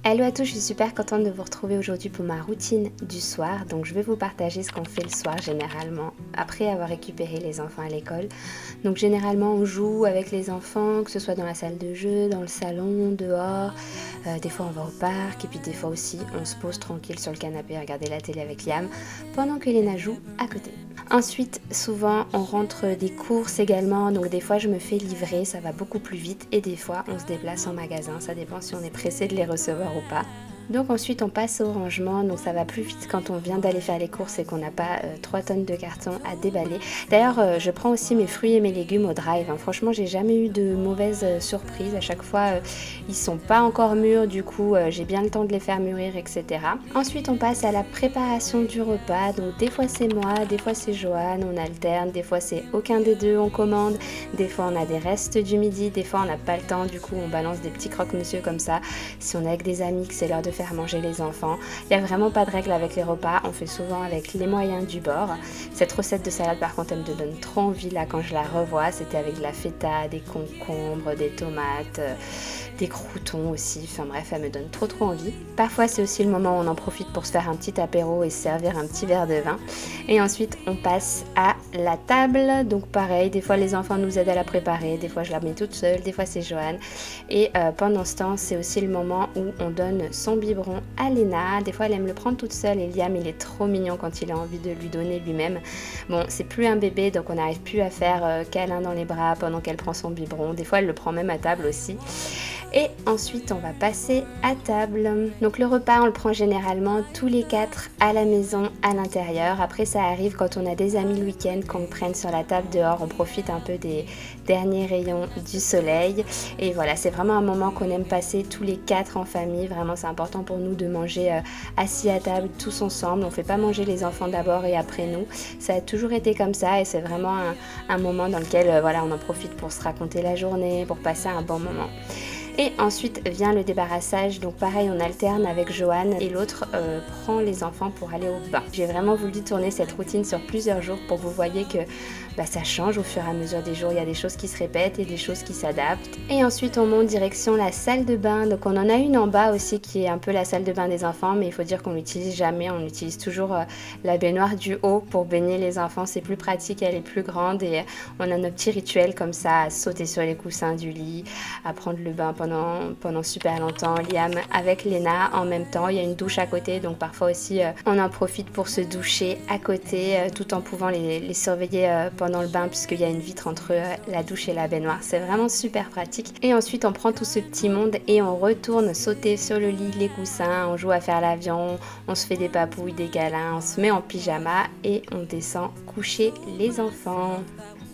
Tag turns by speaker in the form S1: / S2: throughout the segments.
S1: Hello à tous, je suis super contente de vous retrouver aujourd'hui pour ma routine du soir. Donc je vais vous partager ce qu'on fait le soir généralement après avoir récupéré les enfants à l'école. Donc généralement on joue avec les enfants, que ce soit dans la salle de jeu, dans le salon, dehors. Des fois on va au parc et puis des fois aussi on se pose tranquille sur le canapé à regarder la télé avec Liam pendant que Léna joue à côté. Ensuite, souvent on rentre des courses également, donc des fois je me fais livrer, ça va beaucoup plus vite et des fois on se déplace en magasin, ça dépend si on est pressé de les recevoir ou pas. Donc ensuite on passe au rangement, donc ça va plus vite quand on vient d'aller faire les courses et qu'on n'a pas 3 tonnes de cartons à déballer. D'ailleurs je prends aussi mes fruits et mes légumes au drive, hein. Franchement j'ai jamais eu de mauvaises surprises, à chaque fois ils sont pas encore mûrs, du coup j'ai bien le temps de les faire mûrir, etc. Ensuite on passe à la préparation du repas, donc des fois c'est moi, des fois c'est Joanne, on alterne, des fois c'est aucun des deux on commande, des fois on a des restes du midi, des fois on n'a pas le temps, du coup on balance des petits croque-monsieur comme ça. Si on est avec des amis que c'est l'heure de faire manger les enfants, il n'y a vraiment pas de règle avec les repas, on fait souvent avec les moyens du bord. Cette recette de salade par contre elle me donne trop envie là quand je la revois, c'était avec de la feta, des concombres, des tomates, des croûtons aussi, enfin bref elle me donne trop envie. Parfois c'est aussi le moment où on en profite pour se faire un petit apéro et se servir un petit verre de vin. Et ensuite on passe à la table, donc pareil, des fois les enfants nous aident à la préparer, des fois je la mets toute seule, des fois c'est Joanne. Et pendant ce temps c'est aussi le moment où on donne son biberon à Léna, des fois elle aime le prendre toute seule et Liam il est trop mignon quand il a envie de lui donner lui-même. Bon c'est plus un bébé donc on n'arrive plus à faire câlin dans les bras pendant qu'elle prend son biberon, des fois elle le prend même à table aussi. Et ensuite on va passer à table. Donc le repas on le prend généralement tous les 4 à la maison à l'intérieur. Après ça arrive quand on a des amis le week-end qu'on le prenne sur la table dehors, on profite un peu des derniers rayons du soleil. Et voilà, c'est vraiment un moment qu'on aime passer tous les 4 en famille. Vraiment c'est important pour nous de manger assis à table tous ensemble. On ne fait pas manger les enfants d'abord et après nous. Ça a toujours été comme ça et c'est vraiment un moment dans lequel voilà, on en profite pour se raconter la journée, pour passer un bon moment. Et ensuite vient le débarrassage, donc pareil on alterne avec Joanne et l'autre prend les enfants pour aller au bain. J'ai vraiment voulu tourner cette routine sur plusieurs jours pour que vous voyez que ça change au fur et à mesure des jours, il y a des choses qui se répètent et des choses qui s'adaptent. Et ensuite on monte direction la salle de bain, donc on en a une en bas aussi qui est un peu la salle de bain des enfants, mais il faut dire qu'on l'utilise jamais, on utilise toujours la baignoire du haut pour baigner les enfants, c'est plus pratique, elle est plus grande et on a nos petits rituels comme ça, à sauter sur les coussins du lit, à prendre le bain pendant super longtemps, Liam avec Léna en même temps, il y a une douche à côté donc parfois aussi on en profite pour se doucher à côté tout en pouvant les surveiller pendant le bain puisqu'il y a une vitre entre la douche et la baignoire, c'est vraiment super pratique. Et ensuite on prend tout ce petit monde et on retourne sauter sur le lit, les coussins, on joue à faire l'avion, on se fait des papouilles, des câlins, on se met en pyjama et on descend coucher les enfants.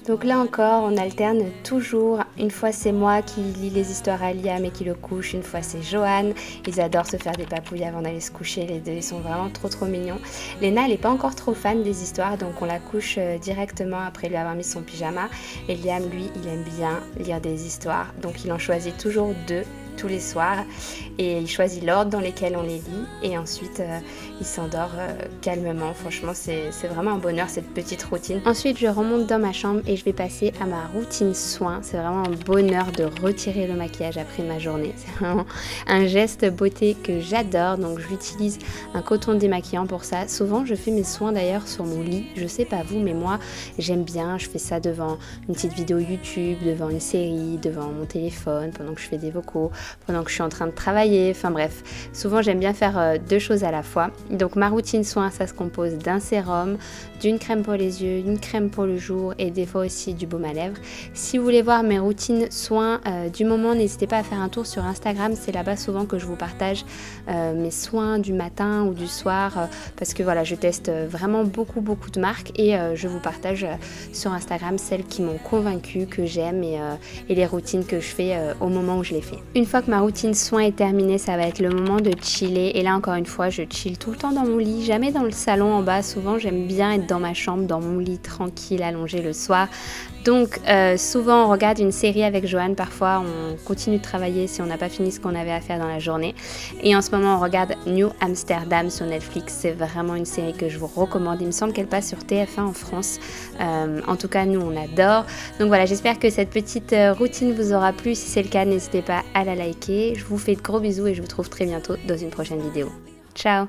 S1: Donc là encore, on alterne toujours. Une fois c'est moi qui lis les histoires à Liam et qui le couche, une fois c'est Joanne. Ils adorent se faire des papouilles avant d'aller se coucher, les deux, ils sont vraiment trop mignons. Léna, elle n'est pas encore trop fan des histoires, donc on la couche directement après lui avoir mis son pyjama. Et Liam, lui, il aime bien lire des histoires, donc il en choisit toujours 2 tous les soirs et il choisit l'ordre dans lequel on les lit et ensuite il s'endort calmement. Franchement c'est vraiment un bonheur cette petite routine. Ensuite je remonte dans ma chambre et je vais passer à ma routine soin. C'est vraiment un bonheur de retirer le maquillage après ma journée, c'est vraiment un geste beauté que j'adore, donc je l'utilise un coton démaquillant pour ça. Souvent je fais mes soins d'ailleurs sur mon lit, je sais pas vous mais moi j'aime bien, je fais ça devant une petite vidéo YouTube, devant une série, devant mon téléphone pendant que je fais des vocaux, pendant que je suis en train de travailler, enfin bref, souvent j'aime bien faire 2 choses à la fois. Donc ma routine soin, ça se compose d'un sérum, d'une crème pour les yeux, d'une crème pour le jour et des fois aussi du baume à lèvres. Si vous voulez voir mes routines soins du moment, n'hésitez pas à faire un tour sur Instagram, c'est là-bas souvent que je vous partage mes soins du matin ou du soir parce que voilà, je teste vraiment beaucoup de marques et je vous partage sur Instagram celles qui m'ont convaincue, que j'aime et les routines que je fais au moment où je les fais. Une fois que ma routine soin est terminée, ça va être le moment de chiller et là encore une fois je chill tout le temps dans mon lit, jamais dans le salon en bas. Souvent j'aime bien être dans ma chambre, dans mon lit tranquille, allongé le soir, Donc souvent on regarde une série avec Johan, parfois on continue de travailler si on n'a pas fini ce qu'on avait à faire dans la journée. Et en ce moment on regarde New Amsterdam sur Netflix, c'est vraiment une série que je vous recommande, il me semble qu'elle passe sur TF1 en France, en tout cas nous on adore. Donc voilà, j'espère que cette petite routine vous aura plu, si c'est le cas n'hésitez pas à la liker. Je vous fais de gros bisous et je vous retrouve très bientôt dans une prochaine vidéo. Ciao!